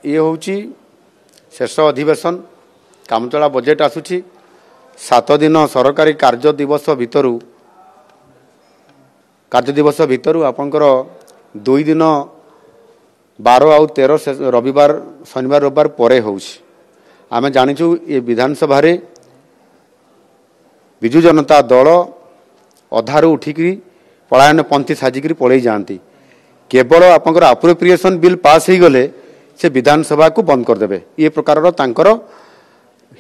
ये हूँ शेष अधिवेशन कामचला बजेट आसूची 7 दिन सरकारी कार्य दिवस भितर आपंकर 2 दिन 12 आउ 13 रविवार शनिवार रविवार परे होउछि। आमे जानिछु ये विधानसभा रे विजु जनता दल अधारू उठिकी पलायन पंथी साजिकी पलि जाती। केवल आपंकर अप्रोप्रिएशन बिल पास हो गले से विधानसभा को बंद करदे। ये प्रकार तांकर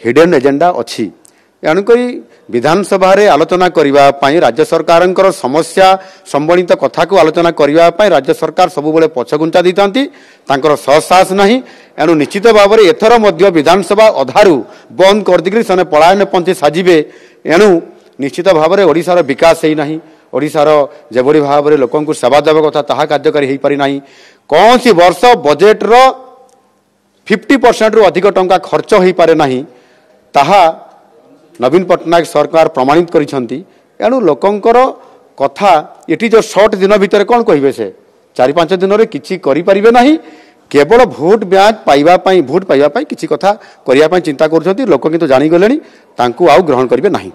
हिडन एजेंडा अच्छी। एणुक विधानसभा रे आलोचना करने राज्य सरकार समस्या संबंधित कथा को आलोचना करने राज्य सरकार सबुबले पछगुंचा देता सहसाहस नहीं। एणु निश्चित भाव में एथर मध्य विधानसभा अधारू बंद करदे से पलायन पंथी साजिबे। एणु निश्चित भाव में ओडिशार विकास ही नहीं। ओडिशार जेभली भाव में लोक सेवा देवा कथा ताहा कार्यकारी हो पारि नहीं। कौन सी वर्ष बजेट रो 50% रु अधिक टंका खर्च हो पारे नहीं ताहा नवीन पट्टनायक सरकार प्रमाणित करिसेंती। एणु लोकंकर कथा ये जो शॉर्ट दिन भितर कौन कहे से 4-5 दिन में किसी करें ना। केवल भोट ब्याज पाइबा किसी कथा करने चिंता कर लोक किंतु जानीगले आउ ग्रहण करेंगे नहीं।